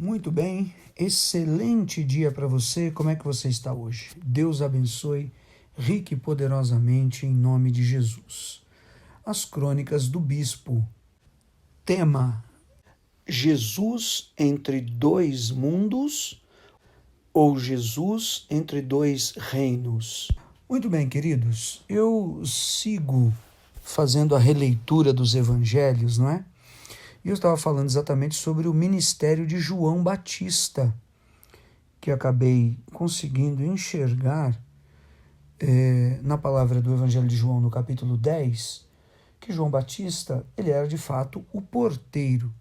Muito bem, excelente dia para você. Como é que você está hoje? Deus abençoe rique e poderosamente em nome de Jesus. As Crônicas do Bispo. Tema: Jesus entre dois mundos ou Jesus entre dois reinos? Muito bem, queridos. Eu sigo fazendo a releitura dos evangelhos, não é? E eu estava falando exatamente sobre o ministério de João Batista, que acabei conseguindo enxergar na palavra do Evangelho de João, no capítulo 10, que João Batista, ele era de fato o porteiro.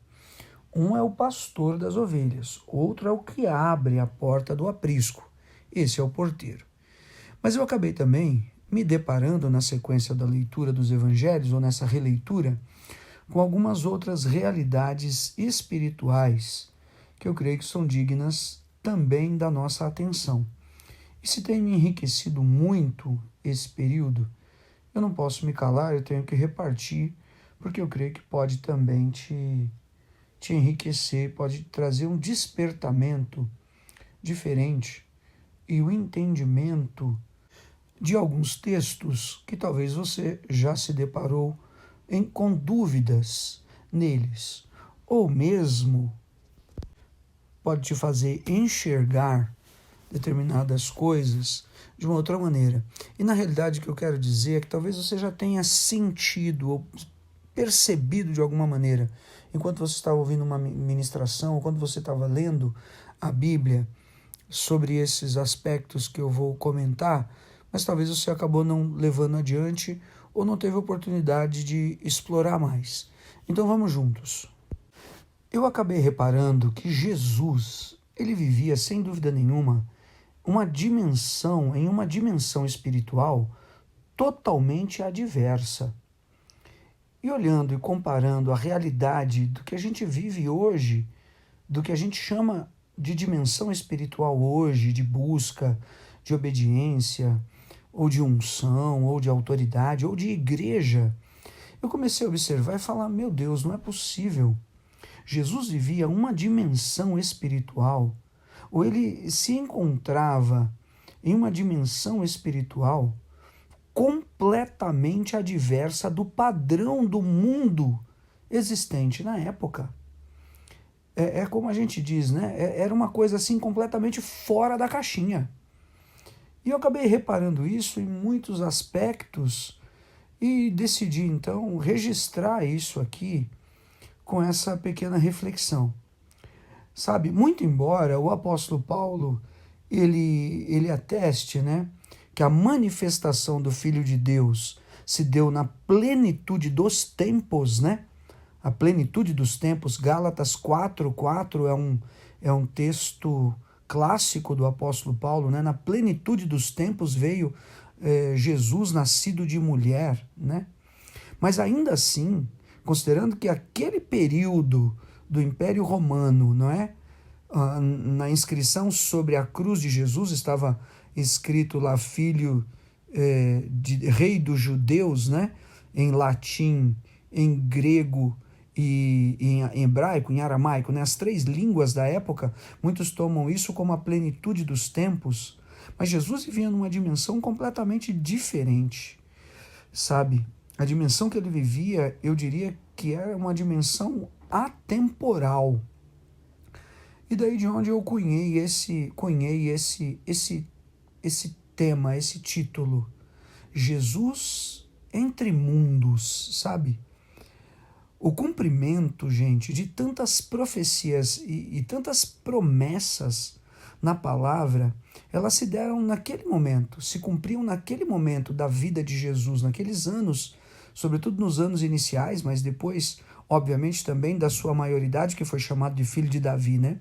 Um é o pastor das ovelhas, outro é o que abre a porta do aprisco. Esse é o porteiro. Mas eu acabei também me deparando na sequência da leitura dos evangelhos, ou nessa releitura, com algumas outras realidades espirituais que eu creio que são dignas também da nossa atenção. E se tem me enriquecido muito esse período, eu não posso me calar, eu tenho que repartir, porque eu creio que pode também te enriquecer, pode trazer um despertamento diferente e o entendimento de alguns textos que talvez você já se deparou com dúvidas neles, ou mesmo pode te fazer enxergar determinadas coisas de uma outra maneira. E na realidade o que eu quero dizer é que talvez você já tenha sentido ou percebido de alguma maneira, enquanto você estava ouvindo uma ministração, ou quando você estava lendo a Bíblia, sobre esses aspectos que eu vou comentar, mas talvez você acabou não levando adiante ou não teve oportunidade de explorar mais. Então vamos juntos. Eu acabei reparando que Jesus, ele vivia sem dúvida nenhuma em uma dimensão espiritual totalmente adversa. E olhando e comparando a realidade do que a gente vive hoje, do que a gente chama de dimensão espiritual hoje, de busca, de obediência, ou de unção, ou de autoridade, ou de igreja, eu comecei a observar e falar, meu Deus, não é possível. Jesus vivia uma dimensão espiritual, ou ele se encontrava em uma dimensão espiritual completamente adversa do padrão do mundo existente na época. É como a gente diz, né? Era uma coisa assim completamente fora da caixinha. E eu acabei reparando isso em muitos aspectos e decidi então registrar isso aqui com essa pequena reflexão. Sabe, muito embora o apóstolo Paulo ele ateste, né, que a manifestação do Filho de Deus se deu na plenitude dos tempos, né? A plenitude dos tempos, Gálatas 4:4 é um texto clássico do apóstolo Paulo, né? Na plenitude dos tempos veio Jesus nascido de mulher, né? Mas ainda assim, considerando que aquele período do Império Romano, não é? Na inscrição sobre a cruz de Jesus estava escrito lá filho de rei dos judeus, né? Em latim, em grego e em hebraico, em aramaico, né? As três línguas da época, muitos tomam isso como a plenitude dos tempos, mas Jesus vivia numa dimensão completamente diferente, sabe? A dimensão que ele vivia, eu diria que era uma dimensão atemporal. E daí de onde eu cunhei esse tema, esse título, Jesus entre mundos, sabe? O cumprimento, gente, de tantas profecias e tantas promessas na palavra, elas se deram naquele momento, se cumpriam naquele momento da vida de Jesus, naqueles anos, sobretudo nos anos iniciais, mas depois, obviamente, também da sua maioridade, que foi chamado de filho de Davi, né?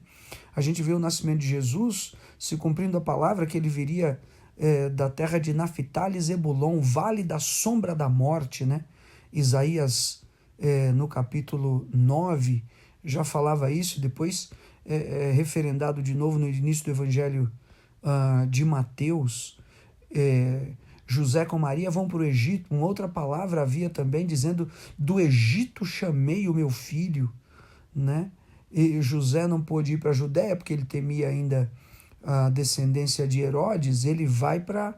A gente vê o nascimento de Jesus se cumprindo a palavra que ele viria da terra de Naftali e Zebulon, vale da sombra da morte, né? Isaías, no capítulo 9, já falava isso, depois referendado de novo no início do Evangelho de Mateus. José com Maria vão para o Egito, uma outra palavra havia também dizendo, do Egito chamei o meu filho, né? e José não pôde ir para a Judéia porque ele temia ainda a descendência de Herodes, ele vai para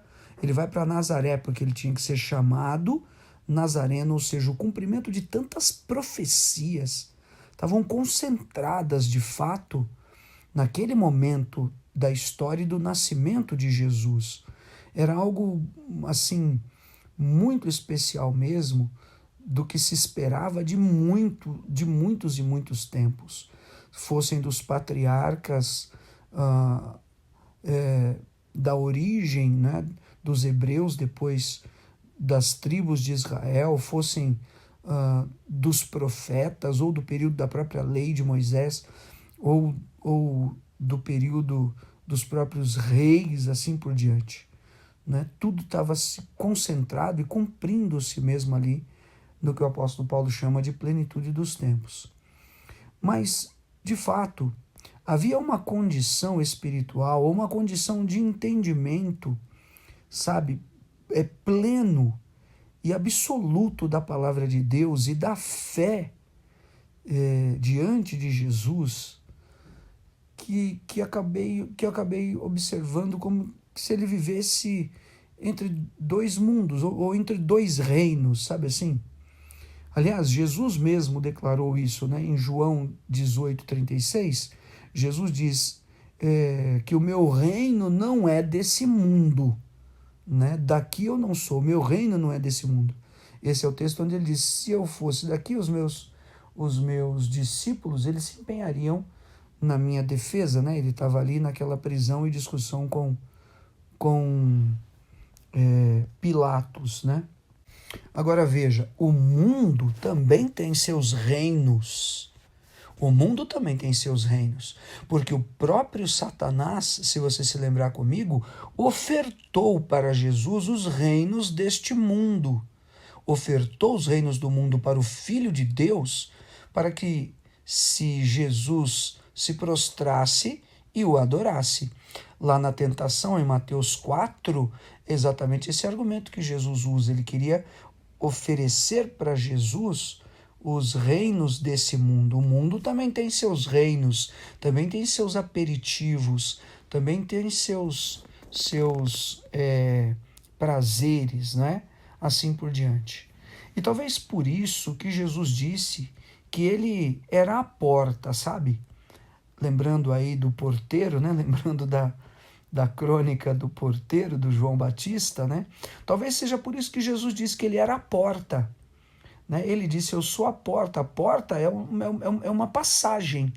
Nazaré, porque ele tinha que ser chamado nazareno, ou seja, o cumprimento de tantas profecias estavam concentradas de fato naquele momento da história e do nascimento de Jesus. Era algo assim muito especial mesmo, do que se esperava de muitos e muitos tempos, fossem dos patriarcas da origem, né, dos hebreus, depois das tribos de Israel, fossem dos profetas, ou do período da própria lei de Moisés, ou do período dos próprios reis, assim por diante. Né? Tudo estava se concentrado e cumprindo-se mesmo ali no que o apóstolo Paulo chama de plenitude dos tempos. Mas, de fato, havia uma condição espiritual, ou uma condição de entendimento, sabe, pleno e absoluto da palavra de Deus e da fé diante de Jesus, que eu acabei observando como se ele vivesse entre dois mundos, ou entre dois reinos, sabe assim? Aliás, Jesus mesmo declarou isso, né? Em João 18:36, Jesus diz que o meu reino não é desse mundo, né? Daqui eu não sou, o meu reino não é desse mundo. Esse é o texto onde ele diz, se eu fosse daqui, os meus discípulos, eles se empenhariam na minha defesa, né? Ele estava ali naquela prisão e discussão com Pilatos, né? Agora veja, o mundo também tem seus reinos. O mundo também tem seus reinos, porque o próprio Satanás, se você se lembrar comigo, ofertou para Jesus os reinos deste mundo. Ofertou os reinos do mundo para o Filho de Deus, para que, se Jesus se prostrasse e o adorasse. Lá na tentação, em Mateus 4, exatamente esse argumento que Jesus usa. Ele queria oferecer para Jesus os reinos desse mundo. O mundo também tem seus reinos, também tem seus aperitivos, também tem seus prazeres, né? Assim por diante. E talvez por isso que Jesus disse que ele era a porta, sabe? Lembrando aí do porteiro, né? Lembrando da crônica do porteiro, do João Batista, né? Talvez seja por isso que Jesus disse que ele era a porta. Né? Ele disse, eu sou a porta. A porta é uma passagem.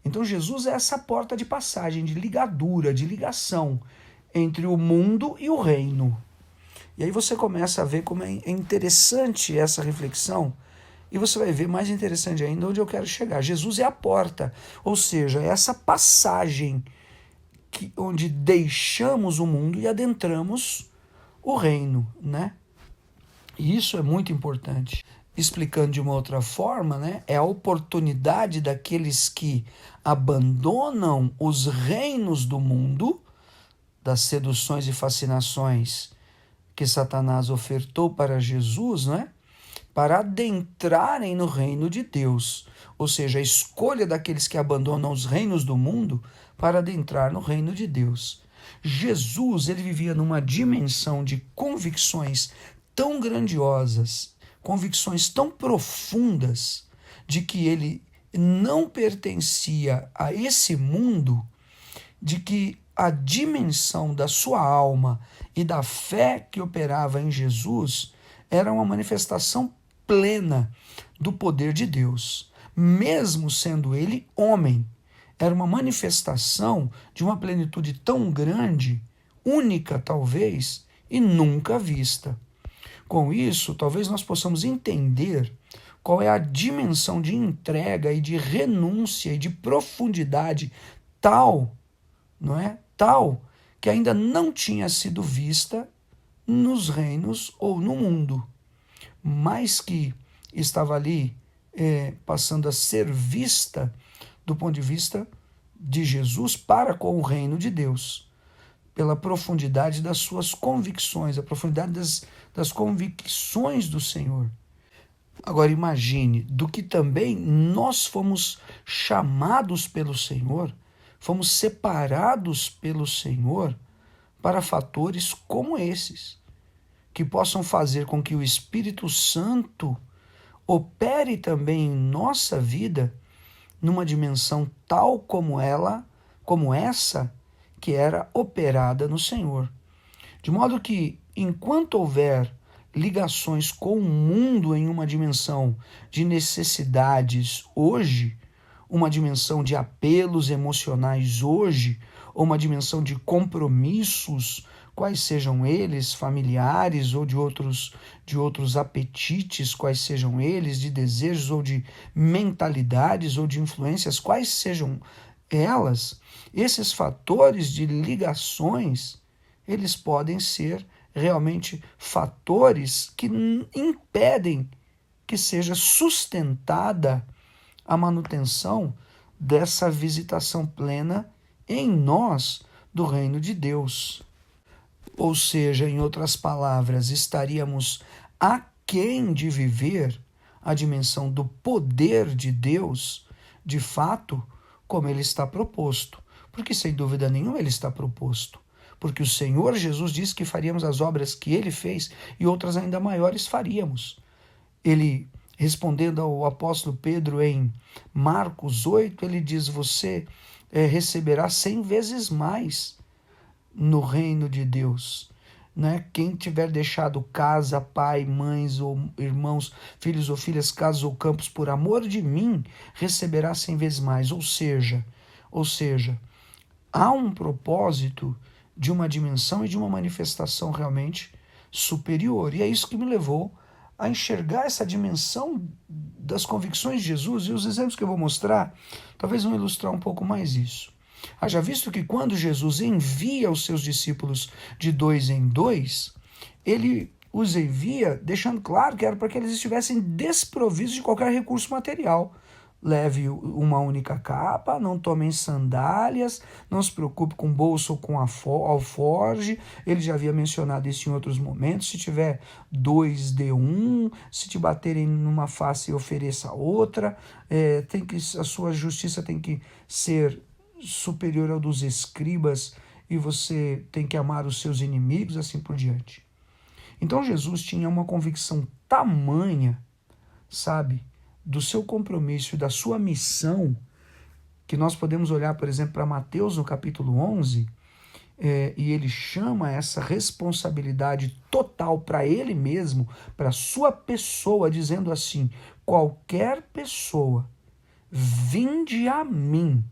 Então Jesus é essa porta de passagem, de ligadura, de ligação entre o mundo e o reino. E aí você começa a ver como é interessante essa reflexão, e você vai ver mais interessante ainda onde eu quero chegar. Jesus é a porta, ou seja, é essa passagem onde deixamos o mundo e adentramos o reino, né? E isso é muito importante. Explicando de uma outra forma, né, é a oportunidade daqueles que abandonam os reinos do mundo, das seduções e fascinações que Satanás ofertou para Jesus, né, para adentrarem no reino de Deus. Ou seja, a escolha daqueles que abandonam os reinos do mundo para adentrar no reino de Deus. Jesus, ele vivia numa dimensão de convicções tão grandiosas, convicções tão profundas, de que ele não pertencia a esse mundo, de que a dimensão da sua alma e da fé que operava em Jesus era uma manifestação plena do poder de Deus, mesmo sendo ele homem. Era uma manifestação de uma plenitude tão grande, única talvez, e nunca vista. Com isso, talvez nós possamos entender qual é a dimensão de entrega e de renúncia e de profundidade tal, não é? Tal que ainda não tinha sido vista nos reinos ou no mundo, mas que estava ali passando a ser vista do ponto de vista de Jesus para com o reino de Deus, pela profundidade das suas convicções, a profundidade das convicções do Senhor. Agora imagine, do que também nós fomos chamados pelo Senhor, fomos separados pelo Senhor para fatores como esses, que possam fazer com que o Espírito Santo opere também em nossa vida numa dimensão tal como essa que era operada no Senhor. De modo que, enquanto houver ligações com o mundo em uma dimensão de necessidades hoje, uma dimensão de apelos emocionais hoje, ou uma dimensão de compromissos, quais sejam eles, familiares ou de outros apetites, quais sejam eles, de desejos ou de mentalidades ou de influências, quais sejam elas, esses fatores de ligações, eles podem ser realmente fatores que impedem que seja sustentada a manutenção dessa visitação plena em nós do reino de Deus. Ou seja, em outras palavras, estaríamos aquém de viver a dimensão do poder de Deus, de fato, como ele está proposto. Porque, sem dúvida nenhuma, ele está proposto. Porque o Senhor Jesus disse que faríamos as obras que ele fez e outras ainda maiores faríamos. Ele, respondendo ao apóstolo Pedro em Marcos 8, ele diz: você receberá 100 vezes mais no reino de Deus. Né? Quem tiver deixado casa, pai, mães ou irmãos, filhos ou filhas, casas ou campos por amor de mim, receberá 100 vezes mais. Ou seja, há um propósito de uma dimensão e de uma manifestação realmente superior. E é isso que me levou a enxergar essa dimensão das convicções de Jesus, e os exemplos que eu vou mostrar talvez vão ilustrar um pouco mais isso. Haja visto que quando Jesus envia os seus discípulos de 2 em 2, ele os envia deixando claro que era para que eles estivessem desprovidos de qualquer recurso material. Leve uma única capa, não tomem sandálias, não se preocupe com bolso ou com alforge. Ele já havia mencionado isso em outros momentos. Se tiver 2, dê 1. Se te baterem numa face, ofereça outra. A sua justiça tem que ser superior ao dos escribas e você tem que amar os seus inimigos, assim por diante. Então Jesus tinha uma convicção tamanha, sabe, do seu compromisso e da sua missão, que nós podemos olhar, por exemplo, para Mateus no capítulo 11, e ele chama essa responsabilidade total para ele mesmo, para a sua pessoa, dizendo assim: qualquer pessoa, vinde a mim,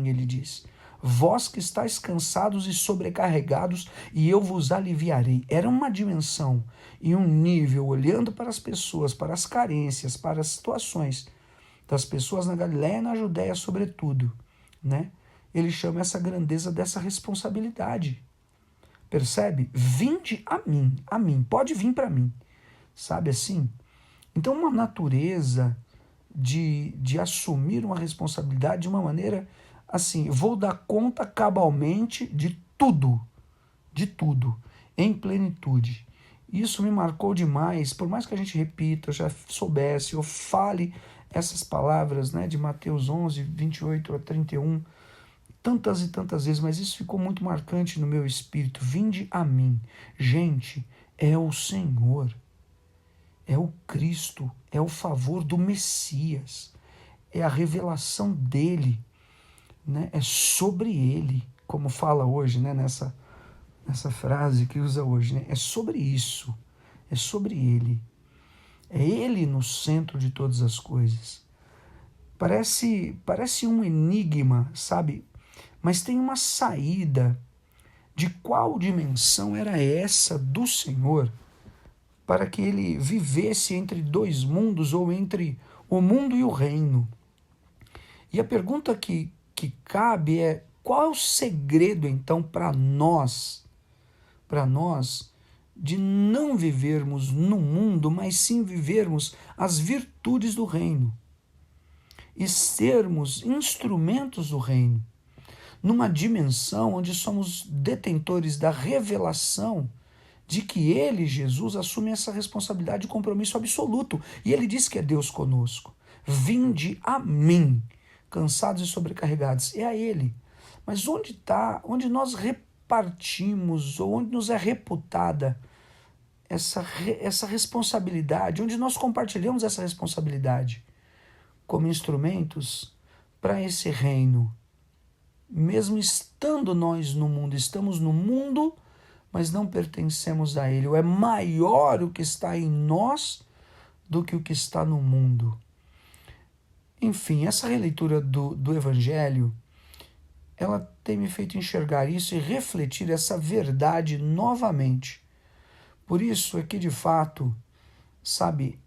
ele diz, vós que estáis cansados e sobrecarregados, e eu vos aliviarei. Era uma dimensão e um nível, olhando para as pessoas, para as carências, para as situações das pessoas na Galiléia e na Judéia, sobretudo, né? Ele chama essa grandeza dessa responsabilidade. Percebe? Vinde a mim, pode vir para mim, sabe assim? Então, uma natureza de assumir uma responsabilidade de uma maneira assim: vou dar conta cabalmente de tudo, em plenitude. Isso me marcou demais, por mais que a gente repita, já soubesse, ou fale essas palavras, né, de Mateus 11, 28 a 31, tantas e tantas vezes, mas isso ficou muito marcante no meu espírito. Vinde a mim. Gente, é o Senhor, é o Cristo, é o favor do Messias, é a revelação dele, né? É sobre ele, como fala hoje, né? nessa frase que usa hoje, né? É sobre isso, é sobre ele. É ele no centro de todas as coisas. Parece um enigma, sabe? Mas tem uma saída. De qual dimensão era essa do Senhor para que ele vivesse entre dois mundos, ou entre o mundo e o reino? E a pergunta que cabe é: qual é o segredo, então, para nós, de não vivermos no mundo, mas sim vivermos as virtudes do reino e sermos instrumentos do reino, numa dimensão onde somos detentores da revelação de que ele, Jesus, assume essa responsabilidade de compromisso absoluto. E ele diz que é Deus conosco. Vinde a mim, cansados e sobrecarregados. É a ele. Mas onde nós repartimos, ou onde nos é reputada essa responsabilidade, onde nós compartilhamos essa responsabilidade como instrumentos para esse reino? Mesmo estando nós no mundo, estamos no mundo, mas não pertencemos a ele. Ou é maior o que está em nós do que o que está no mundo. Enfim, essa releitura do Evangelho, ela tem me feito enxergar isso e refletir essa verdade novamente. Por isso é que, de fato, sabe,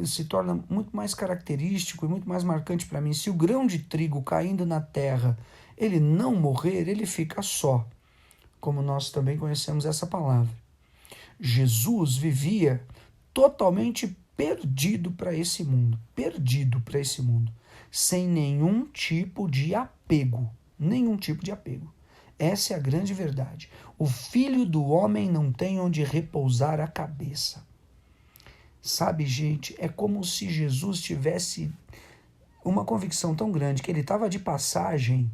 se torna muito mais característico e muito mais marcante para mim. Se o grão de trigo caindo na terra, ele não morrer, ele fica só, como nós também conhecemos essa palavra. Jesus vivia totalmente perdido para esse mundo, sem nenhum tipo de apego, Essa é a grande verdade. O Filho do Homem não tem onde repousar a cabeça. Sabe, gente, é como se Jesus tivesse uma convicção tão grande que ele estava de passagem,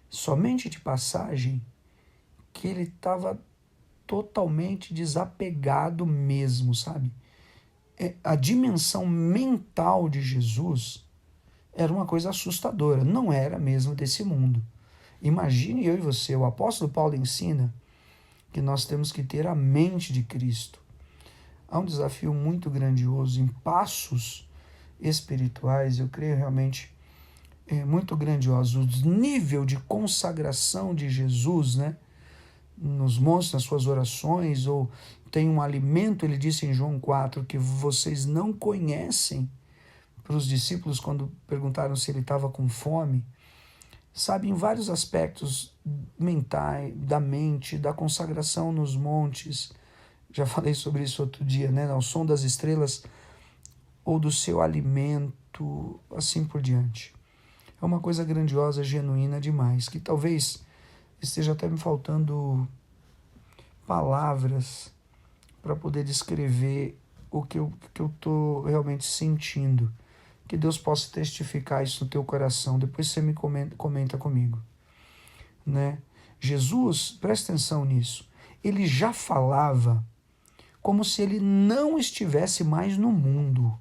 somente de passagem, que ele estava totalmente desapegado mesmo, sabe? A dimensão mental de Jesus era uma coisa assustadora, não era mesmo desse mundo. Imagine eu e você, o apóstolo Paulo ensina que nós temos que ter a mente de Cristo. Há um desafio muito grandioso em passos espirituais, eu creio realmente muito grandioso. O nível de consagração de Jesus, né? Nos montes, nas suas orações, ou tem um alimento, ele disse em João 4, que vocês não conhecem, para os discípulos quando perguntaram se ele estava com fome, sabe, em vários aspectos mentais, da mente, da consagração nos montes. Já falei sobre isso outro dia, né? Ao som das estrelas ou do seu alimento, assim por diante. É uma coisa grandiosa, genuína demais, que talvez esteja até me faltando palavras para poder descrever o que eu estou realmente sentindo. Que Deus possa testificar isso no teu coração. Depois você me comenta comigo. Né? Jesus, presta atenção nisso, ele já falava como se ele não estivesse mais no mundo.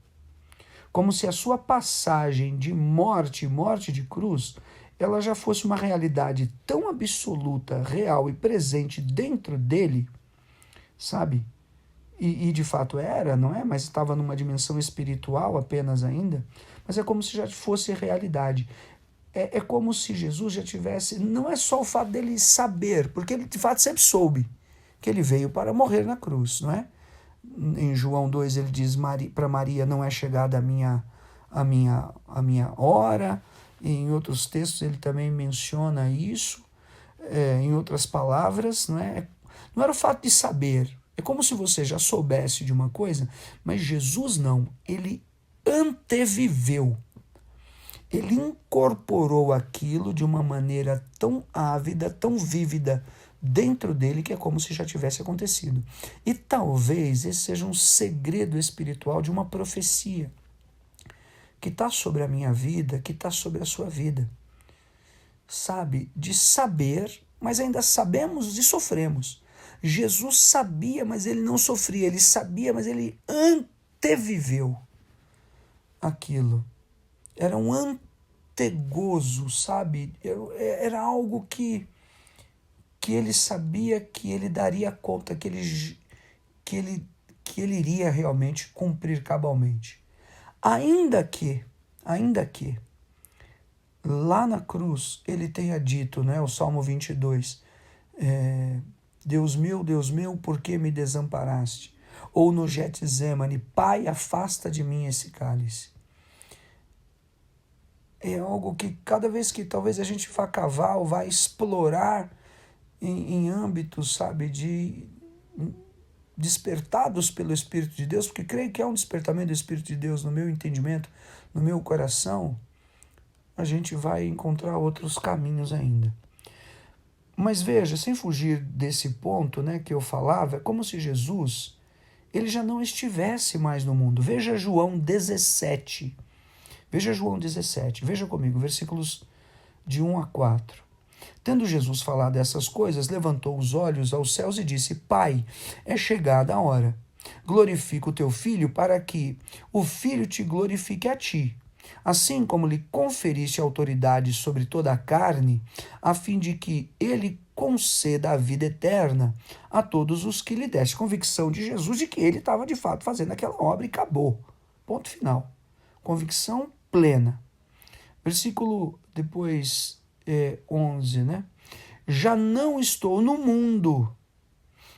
Como se a sua passagem de morte de cruz, ela já fosse uma realidade tão absoluta, real e presente dentro dele, sabe? E de fato era, não é? Mas estava numa dimensão espiritual apenas ainda, mas é como se já fosse realidade. É como se Jesus já tivesse, não é só o fato dele saber, porque ele de fato sempre soube que ele veio para morrer na cruz, não é? Em João 2 ele diz para Maria, não é chegada a minha hora. E em outros textos ele também menciona isso, em outras palavras, não é? Não era o fato de saber, é como se você já soubesse de uma coisa, mas Jesus não, ele anteviveu, ele incorporou aquilo de uma maneira tão ávida, tão vívida dentro dele, que é como se já tivesse acontecido. E talvez esse seja um segredo espiritual de uma profecia que está sobre a minha vida, que está sobre a sua vida. Sabe? De saber, mas ainda sabemos e sofremos. Jesus sabia, mas ele não sofria. Ele sabia, mas ele anteviveu aquilo. Era um antegozo, sabe? Era algo que ele sabia que ele daria conta, que ele iria realmente cumprir cabalmente. Ainda que, lá na cruz, ele tenha dito, né, o Salmo 22, Deus meu, por que me desamparaste? Ou no Getsemane, Pai, afasta de mim esse cálice. É algo que cada vez que talvez a gente vá cavar ou vá explorar em âmbitos, sabe, de despertados pelo Espírito de Deus, porque creio que é um despertamento do Espírito de Deus no meu entendimento, no meu coração, a gente vai encontrar outros caminhos ainda. Mas veja, sem fugir desse ponto, né, que eu falava, é como se Jesus ele já não estivesse mais no mundo. Veja João 17. Veja João 17. Veja comigo, versículos de 1 a 4. Tendo Jesus falado essas coisas, levantou os olhos aos céus e disse: Pai, é chegada a hora. Glorifica o teu filho, para que o filho te glorifique a ti. Assim como lhe conferiste autoridade sobre toda a carne, a fim de que ele conceda a vida eterna a todos os que lhe deste. Convicção de Jesus de que ele estava de fato fazendo aquela obra e acabou. Ponto final. Convicção plena. Versículo depois 11, né? Já não estou no mundo,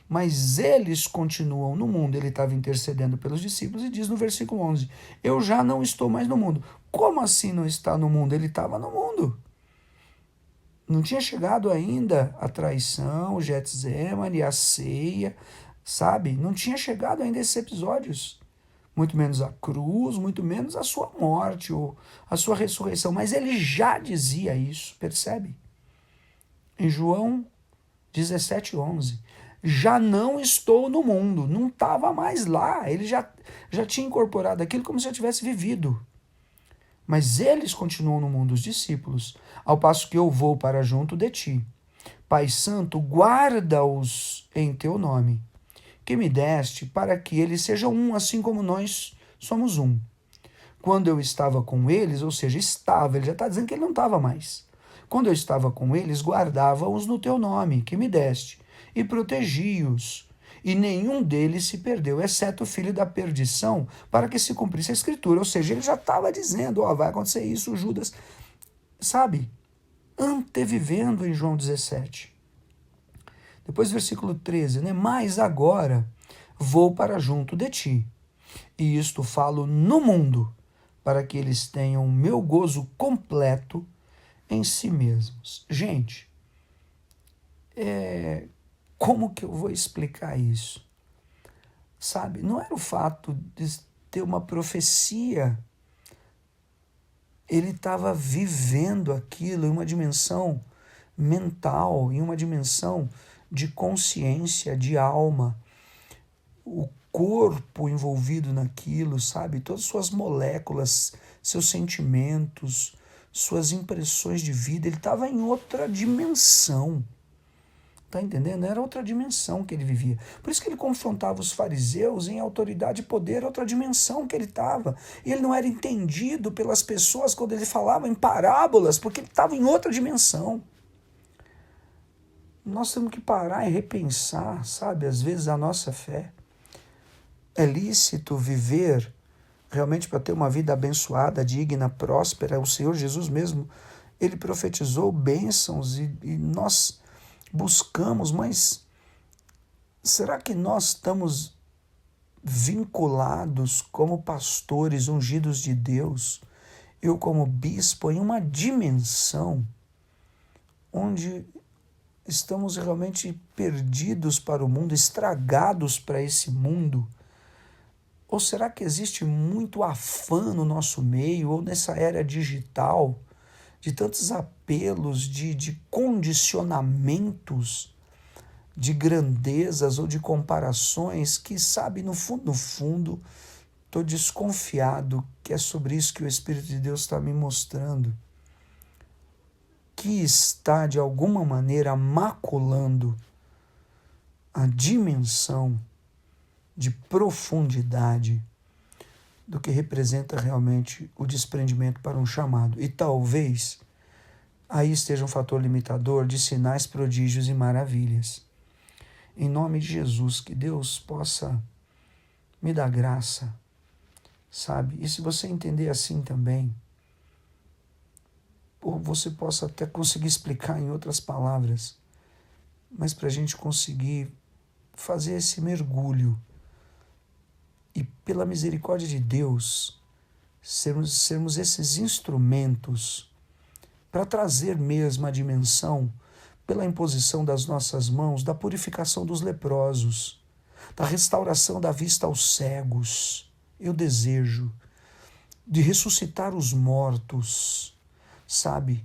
mas eles continuam no mundo. Ele estava intercedendo pelos discípulos e diz no versículo 11, eu já não estou mais no mundo. Como assim não está no mundo? Ele estava no mundo. Não tinha chegado ainda a traição, o Getsemane, a ceia, sabe? Não tinha chegado ainda esses episódios. Muito menos a cruz, muito menos a sua morte ou a sua ressurreição. Mas ele já dizia isso, percebe? Em João 17:11. Já não estou no mundo, não estava mais lá. Ele já tinha incorporado aquilo como se eu tivesse vivido. Mas eles continuam no mundo, os discípulos, ao passo que eu vou para junto de ti. Pai Santo, guarda-os em teu nome, que me deste, para que eles sejam um, assim como nós somos um. Quando eu estava com eles, ou seja, ele já está dizendo que ele não estava mais. Quando eu estava com eles, guardava-os no teu nome, que me deste, e protegi-os. E nenhum deles se perdeu, exceto o filho da perdição, para que se cumprisse a escritura. Ou seja, ele já estava dizendo, vai acontecer isso, Judas, sabe, antevivendo em João 17. Depois, versículo 13, né? Mas agora vou para junto de ti, e isto falo no mundo, para que eles tenham meu gozo completo em si mesmos. Gente, como que eu vou explicar isso? Sabe, não era o fato de ter uma profecia. Ele estava vivendo aquilo em uma dimensão mental, em uma dimensão de consciência, de alma. O corpo envolvido naquilo, sabe? Todas as suas moléculas, seus sentimentos, suas impressões de vida. Ele estava em outra dimensão. Tá entendendo? Era outra dimensão que ele vivia. Por isso que ele confrontava os fariseus em autoridade e poder, outra dimensão que ele estava. E ele não era entendido pelas pessoas quando ele falava em parábolas, porque ele estava em outra dimensão. Nós temos que parar e repensar, sabe, às vezes a nossa fé. É lícito viver realmente para ter uma vida abençoada, digna, próspera. O Senhor Jesus mesmo, ele profetizou bênçãos e nós buscamos, mas será que nós estamos vinculados como pastores ungidos de Deus, eu como bispo, em uma dimensão onde estamos realmente perdidos para o mundo, estragados para esse mundo? Ou será que existe muito afã no nosso meio, ou nessa era digital, de tantos apelos, de condicionamentos, de grandezas ou de comparações que, sabe, no fundo, estou desconfiado que é sobre isso que o Espírito de Deus está me mostrando, que está, de alguma maneira, maculando a dimensão de profundidade do que representa realmente o desprendimento para um chamado. E talvez aí esteja um fator limitador de sinais, prodígios e maravilhas. Em nome de Jesus, que Deus possa me dar graça, sabe? E se você entender assim também, ou você possa até conseguir explicar em outras palavras, mas para a gente conseguir fazer esse mergulho e, pela misericórdia de Deus, sermos esses instrumentos para trazer mesmo a dimensão, pela imposição das nossas mãos, da purificação dos leprosos, da restauração da vista aos cegos. Eu desejo de ressuscitar os mortos, sabe?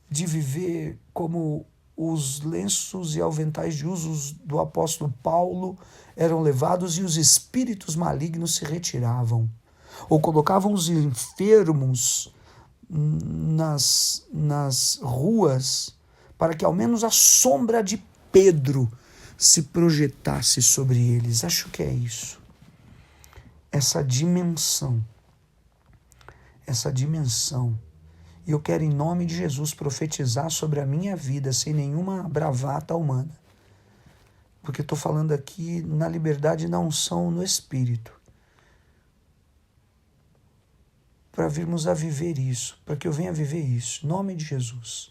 De viver como os lenços e aventais de uso do apóstolo Paulo eram levados e os espíritos malignos se retiravam. Ou colocavam os enfermos nas ruas para que ao menos a sombra de Pedro se projetasse sobre eles. Acho que é isso. Essa dimensão. E eu quero, em nome de Jesus, profetizar sobre a minha vida sem nenhuma bravata humana. Porque estou falando aqui na liberdade e na unção no Espírito. Para virmos a viver isso, para que eu venha viver isso, em nome de Jesus.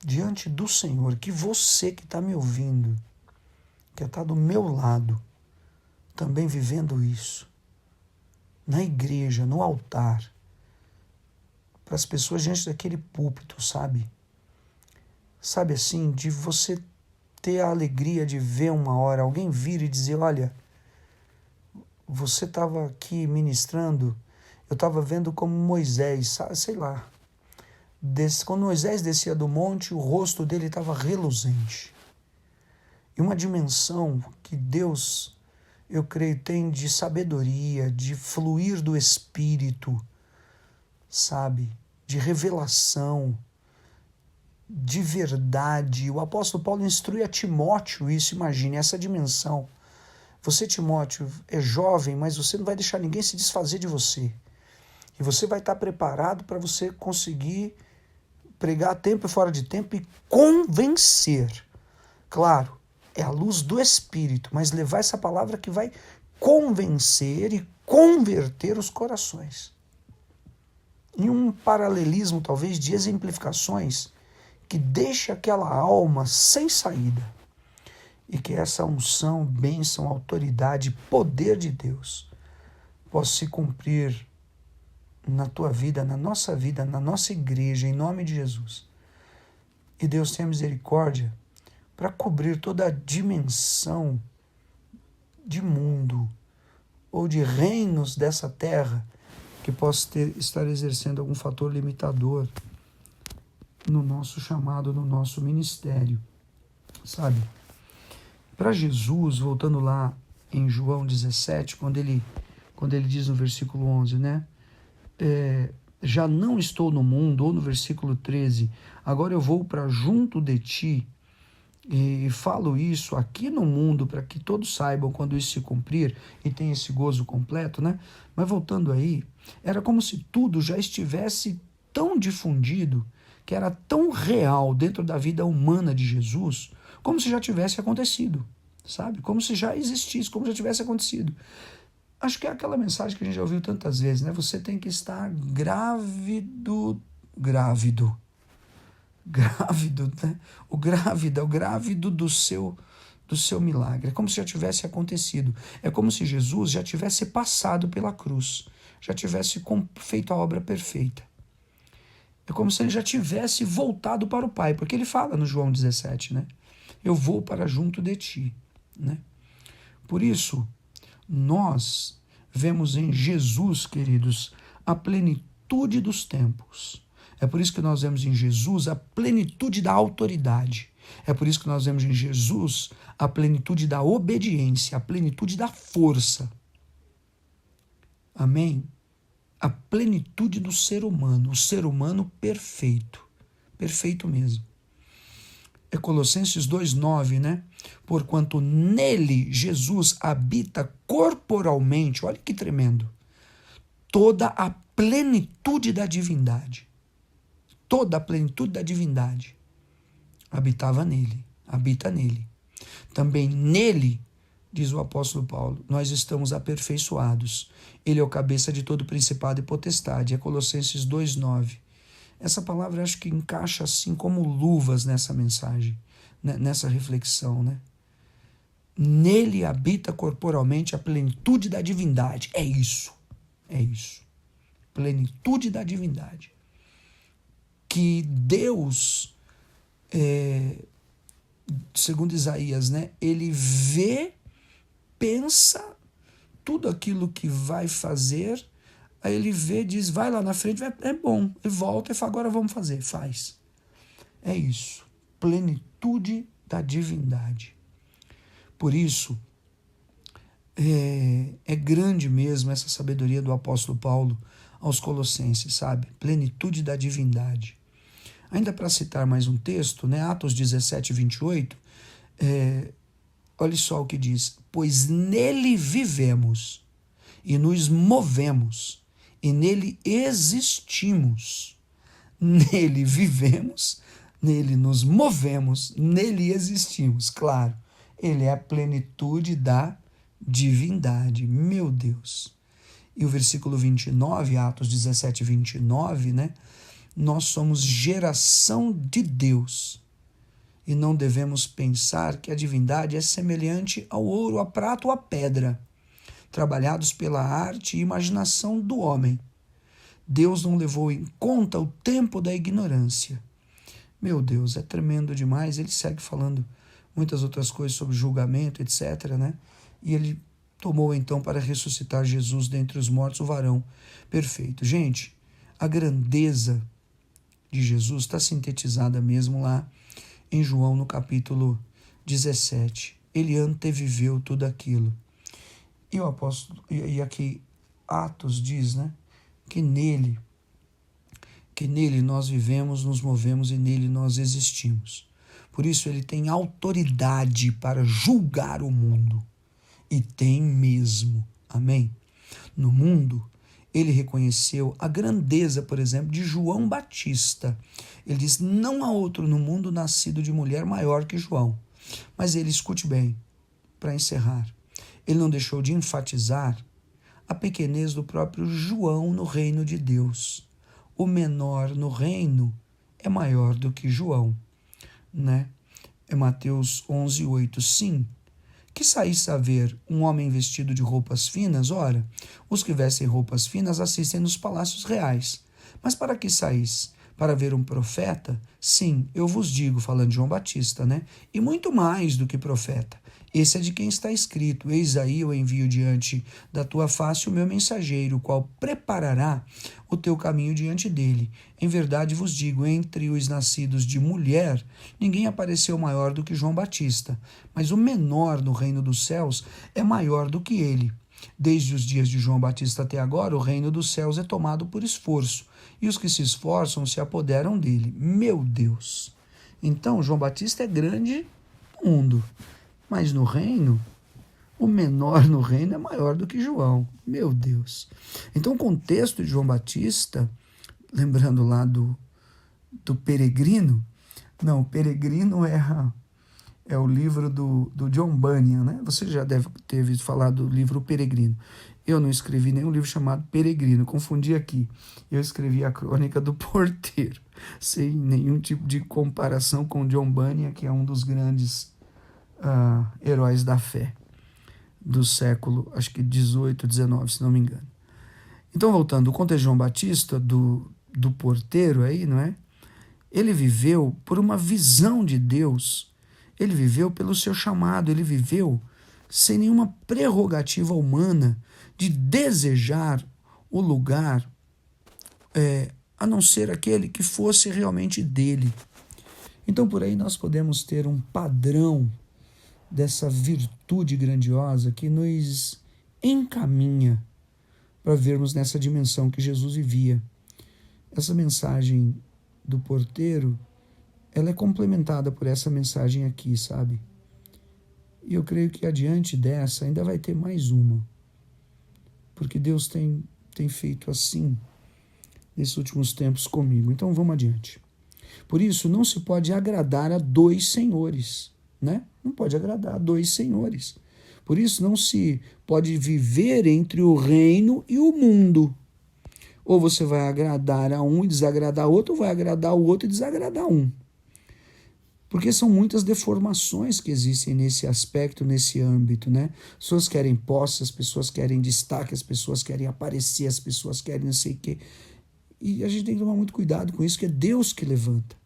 Diante do Senhor, que você que está me ouvindo, que está do meu lado, também vivendo isso, na igreja, no altar, para as pessoas diante daquele púlpito, sabe? Sabe assim, de você ter a alegria de ver uma hora alguém vir e dizer, olha, você estava aqui ministrando, eu estava vendo como Moisés, sei lá, quando Moisés descia do monte, o rosto dele estava reluzente. E uma dimensão que Deus, eu creio, tem de sabedoria, de fluir do Espírito, sabe? De revelação, de verdade. O apóstolo Paulo instrui a Timóteo isso, imagine, essa dimensão. Você, Timóteo, é jovem, mas você não vai deixar ninguém se desfazer de você. E você vai estar preparado para você conseguir pregar a tempo e fora de tempo e convencer. Claro, é a luz do Espírito, mas levar essa palavra que vai convencer e converter os corações. Em um paralelismo, talvez, de exemplificações que deixe aquela alma sem saída. E que essa unção, bênção, autoridade, poder de Deus possa se cumprir na tua vida, na nossa igreja, em nome de Jesus. E Deus tenha misericórdia para cobrir toda a dimensão de mundo ou de reinos dessa terra que possa estar exercendo algum fator limitador no nosso chamado, no nosso ministério, sabe? Para Jesus, voltando lá em João 17, quando ele diz no versículo 11, né? Já não estou no mundo, ou no versículo 13, agora eu vou para junto de ti, e falo isso aqui no mundo para que todos saibam quando isso se cumprir e tenha esse gozo completo, né? Mas voltando aí, era como se tudo já estivesse tão difundido, que era tão real dentro da vida humana de Jesus, como se já tivesse acontecido, sabe? Como se já existisse, como se já tivesse acontecido. Acho que é aquela mensagem que a gente já ouviu tantas vezes, né? Você tem que estar grávido, né? O grávido do seu milagre. É como se já tivesse acontecido. É como se Jesus já tivesse passado pela cruz, já tivesse feito a obra perfeita. É como se ele já tivesse voltado para o Pai, porque ele fala no João 17, né? Eu vou para junto de ti, né? Por isso, nós vemos em Jesus, queridos, a plenitude dos tempos. É por isso que nós vemos em Jesus a plenitude da autoridade. É por isso que nós vemos em Jesus a plenitude da obediência, a plenitude da força. Amém? A plenitude do ser humano, o ser humano perfeito. Perfeito mesmo. É Colossenses 2,9, né? Porquanto nele, Jesus, habita corporalmente, olha que tremendo, toda a plenitude da divindade. Toda a plenitude da divindade habitava nele, habita nele. Também nele, diz o apóstolo Paulo, nós estamos aperfeiçoados. Ele é o cabeça de todo principado e potestade. É Colossenses 2,9. Essa palavra acho que encaixa assim como luvas nessa mensagem, nessa reflexão, né? Nele habita corporalmente a plenitude da divindade. É isso. Plenitude da divindade. Que Deus, segundo Isaías, né? Ele vê, pensa tudo aquilo que vai fazer. Aí ele vê, diz, vai lá na frente, é bom. E volta e fala, agora vamos fazer, faz. É isso, plenitude da divindade. Por isso, é grande mesmo essa sabedoria do apóstolo Paulo aos Colossenses, sabe? Plenitude da divindade. Ainda para citar mais um texto, né? Atos 17, 28, olha só o que diz: pois nele vivemos e nos movemos e nele existimos. Nele vivemos, nele nos movemos, nele existimos. Claro, ele é a plenitude da divindade. Meu Deus. E o versículo 29, Atos 17, 29, né? Nós somos geração de Deus e não devemos pensar que a divindade é semelhante ao ouro, à prata ou à pedra, trabalhados pela arte e imaginação do homem. Deus não levou em conta o tempo da ignorância. Meu Deus, é tremendo demais. Ele segue falando muitas outras coisas sobre julgamento, etc., né? E ele tomou então para ressuscitar Jesus dentre os mortos, o varão perfeito. Gente, a grandeza de Jesus está sintetizada mesmo lá em João, no capítulo 17. Ele anteviveu tudo aquilo. E o apóstolo, e aqui Atos diz, né, que nele nós vivemos, nos movemos e nele nós existimos. Por isso ele tem autoridade para julgar o mundo. E tem mesmo. Amém? No mundo, ele reconheceu a grandeza, por exemplo, de João Batista. Ele diz: não há outro no mundo nascido de mulher maior que João. Mas ele, escute bem, para encerrar, ele não deixou de enfatizar a pequenez do próprio João no reino de Deus. O menor no reino é maior do que João, né? É Mateus 11, 8. Sim, que saísse a ver um homem vestido de roupas finas? Ora, os que vestem roupas finas assistem nos palácios reais. Mas para que saísse? Para ver um profeta? Sim, eu vos digo, falando de João Batista, né? E muito mais do que profeta. Esse é de quem está escrito: eis aí eu envio diante da tua face o meu mensageiro, o qual preparará o teu caminho diante dele. Em verdade vos digo, entre os nascidos de mulher, ninguém apareceu maior do que João Batista, mas o menor no reino dos céus é maior do que ele. Desde os dias de João Batista até agora, o reino dos céus é tomado por esforço, e os que se esforçam se apoderam dele. Meu Deus! Então, João Batista é grande no mundo, mas no reino, o menor no reino é maior do que João. Meu Deus! Então, o contexto de João Batista, lembrando lá do Peregrino, não, o Peregrino é o livro do John Bunyan, né? Você já deve ter ouvido falar do livro O Peregrino. Eu não escrevi nenhum livro chamado Peregrino, confundi aqui. Eu escrevi a Crônica do Porteiro, sem nenhum tipo de comparação com John Bunyan, que é um dos grandes heróis da fé do século, acho que 18, 19, se não me engano. Então, voltando, o conto é João Batista, do porteiro aí, não é? Ele viveu por uma visão de Deus. Ele viveu pelo seu chamado, ele viveu sem nenhuma prerrogativa humana de desejar o lugar, a não ser aquele que fosse realmente dele. Então, por aí nós podemos ter um padrão dessa virtude grandiosa que nos encaminha para vermos nessa dimensão que Jesus vivia. Essa mensagem do porteiro, ela é complementada por essa mensagem aqui, sabe? E eu creio que adiante dessa ainda vai ter mais uma. Porque Deus tem feito assim nesses últimos tempos comigo. Então vamos adiante. Por isso, não se pode agradar a dois senhores, né? Não pode agradar a dois senhores. Por isso, não se pode viver entre o reino e o mundo. Ou você vai agradar a um e desagradar a outro, ou vai agradar o outro e desagradar um. Porque são muitas deformações que existem nesse aspecto, nesse âmbito, né? As pessoas querem posse, as pessoas querem destaque, as pessoas querem aparecer, as pessoas querem não sei o quê. E a gente tem que tomar muito cuidado com isso, que é Deus que levanta.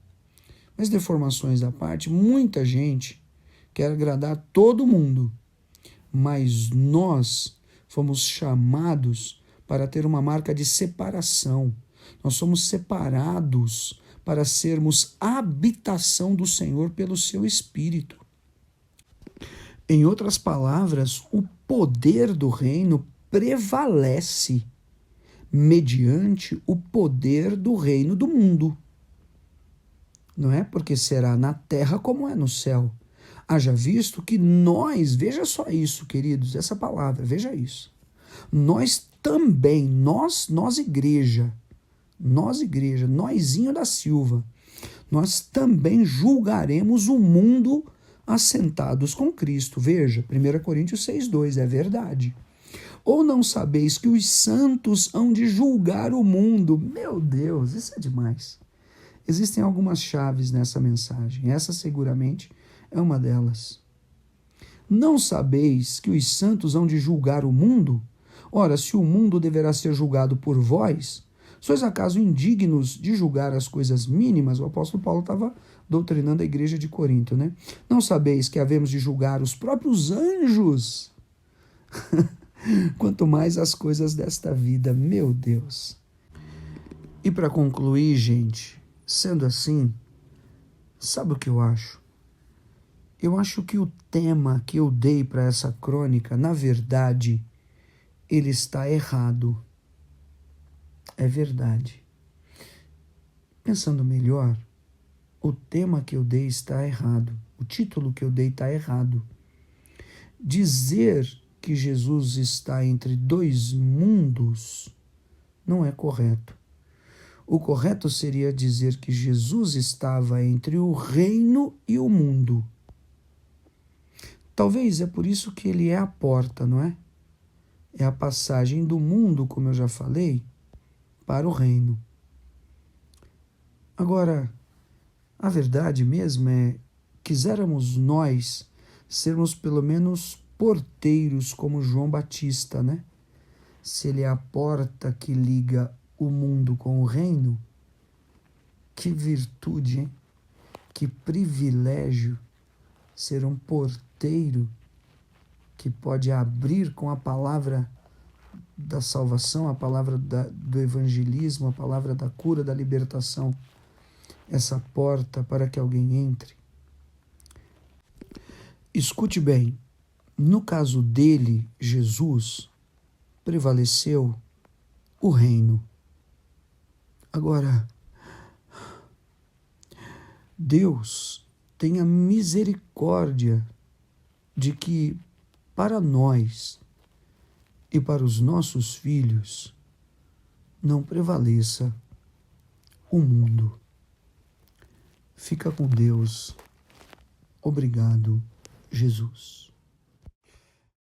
Mas deformações à parte, muita gente quer agradar todo mundo. Mas nós fomos chamados para ter uma marca de separação. Nós somos separados para sermos habitação do Senhor pelo seu Espírito. Em outras palavras, o poder do reino prevalece mediante o poder do reino do mundo. Não é? Porque será na terra como é no céu. Haja visto que nós, veja só isso, queridos, essa palavra, veja isso. Nós também, nós igreja, nósinho da Silva, nós também julgaremos o mundo assentados com Cristo. Veja, 1 Coríntios 6,2, é verdade. Ou não sabeis que os santos hão de julgar o mundo? Meu Deus, isso é demais. Existem algumas chaves nessa mensagem, essa seguramente é uma delas. Não sabeis que os santos hão de julgar o mundo? Ora, se o mundo deverá ser julgado por vós, sois acaso indignos de julgar as coisas mínimas? O apóstolo Paulo estava doutrinando a igreja de Corinto, né? Não sabeis que havemos de julgar os próprios anjos? Quanto mais as coisas desta vida, meu Deus. E para concluir, gente, sendo assim, sabe o que eu acho? Eu acho que o tema que eu dei para essa crônica, na verdade, ele está errado. É verdade. Pensando melhor, o tema que eu dei está errado. O título que eu dei está errado. Dizer que Jesus está entre dois mundos não é correto. O correto seria dizer que Jesus estava entre o reino e o mundo. Talvez é por isso que ele é a porta, não é? É a passagem do mundo, como eu já falei, para o reino. Agora, a verdade mesmo é, quiséramos nós sermos pelo menos porteiros como João Batista, né? Se ele é a porta que liga o mundo com o reino, que virtude, hein? Que privilégio ser um porteiro que pode abrir com a palavra da salvação, a palavra do evangelismo, a palavra da cura, da libertação, essa porta para que alguém entre. Escute bem, no caso dele, Jesus, prevaleceu o reino. Agora, Deus tenha misericórdia de que para nós e para os nossos filhos não prevaleça o mundo. Fica com Deus. Obrigado, Jesus.